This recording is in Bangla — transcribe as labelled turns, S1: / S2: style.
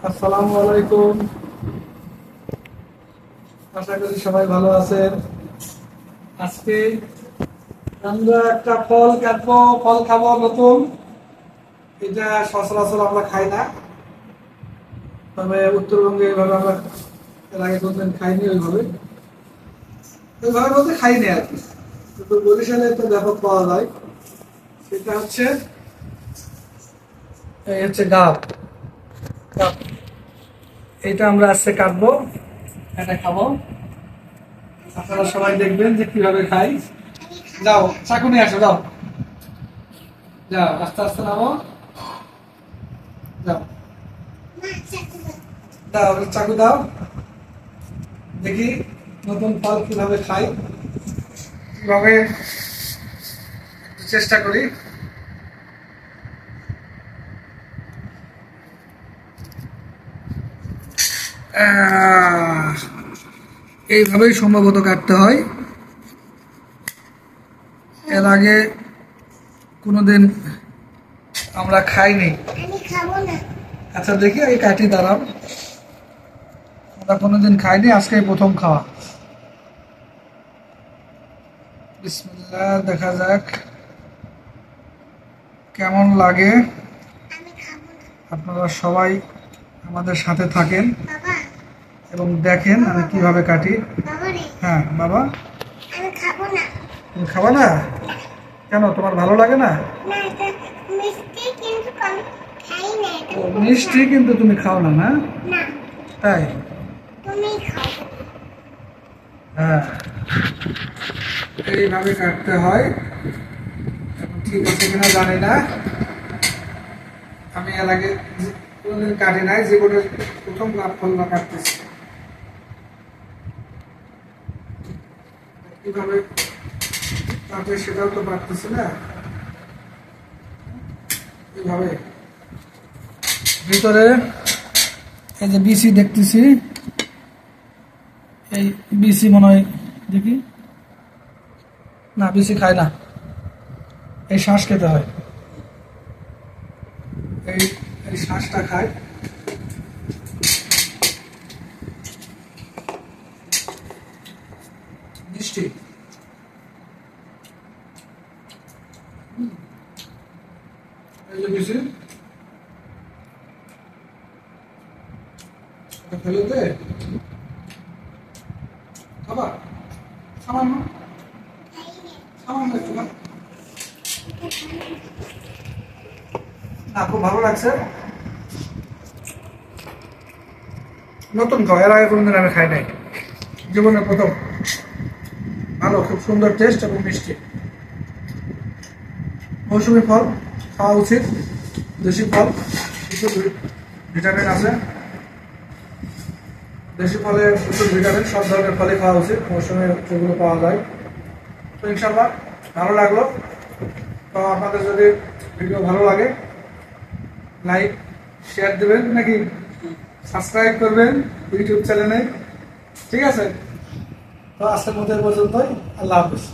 S1: আসসালামু আলাইকুম। আশা করি সবাই ভালো আছেন। আজকে আমরা একটা ফল কাটবো, ফল খাবো নতুন। এটা সচরাচর আমরা খাই না, তবে উত্তরবঙ্গে এইভাবে আমরা এর আগে কোনদিন খাইনি। ওইভাবে ওইভাবে বলতে খাইনি আর কি, কিন্তু বরিশালে তো ব্যাপক পাওয়া যায়। সেটা হচ্ছে এই হচ্ছে গাব। গাব। এটা আমরা আজকে কাটবো, এটা খাবো। আপনারা সবাই দেখবেন যে কিভাবে খাই। যাও চাকু নিয়ে আসো, যাও যাও, আস্তে আস্তে নামো, যাও দাও চাকু দাও, দেখি নতুন ফল কিভাবে খাই, কিভাবে চেষ্টা করি। এইভাবেই সম্ভবত কাটতে হয়। এর আগে কোনোদিন আমরা খাইনি। আচ্ছা দেখি এই কাঠি দাঁড়াও, আমরা কোনোদিন খাইনি, আজকে প্রথম খাওয়া। বিসমিল্লাহ, দেখা যাক কেমন লাগে। আপনারা সবাই আমাদের সাথে থাকেন এবং দেখেন আমি কিভাবে কাটি। হ্যাঁ বাবা, তুমি খাবা না কেন? তোমার ভালো লাগে না? মিষ্টি কিন্তু তুমি খাও না, না তাই? হ্যাঁ, এইভাবে কাটতে হয়। এখন ঠিক আছে কিনা জানি না, আমি এর আগে কোনোদিন কাটি নাই, জীবনের প্রথম ফল কাটতেছি। কিভাবে কাটে সেটাও তো পারতেছি না। এইভাবে ভিতরে এই যে বিসি দেখতেছি, এই বিসি মনে হয়, দেখি না, বিসি খায় না, এই শ্বাস খেতে হয়, এই এই শ্বাসটা খায়। মিষ্টি এই যে বিসি, এটা ফেলে দে, খাবার সামান্য সামান্য একটু খা। না, খুব ভালো লাগছে, নতুন খাও, এর আগে কোনদিন আমি খাই নাই, জীবনে প্রথম। ভালো, খুব সুন্দর টেস্ট এবং মিষ্টি। মৌসুমী ফল খাওয়া উচিত, দেশি ফল, প্রচুর ভিটামিন আছে। দেশি ফলে প্রচুর ভিটামিন, সব ধরনের ফলে খাওয়া উচিত, মৌসুমে যেগুলো পাওয়া যায়। তো ইনশাল্লাহ ভালো লাগলো। তো আপনাদের যদি ভিডিও ভালো লাগে, লাইক শেয়ার দেবেন, নাকি সাবস্ক্রাইব করবেন ইউটিউব চ্যানেলে। ঠিক আছে, তো আজকের মধ্যে পর্যন্তই। আল্লাহ হাফিজ।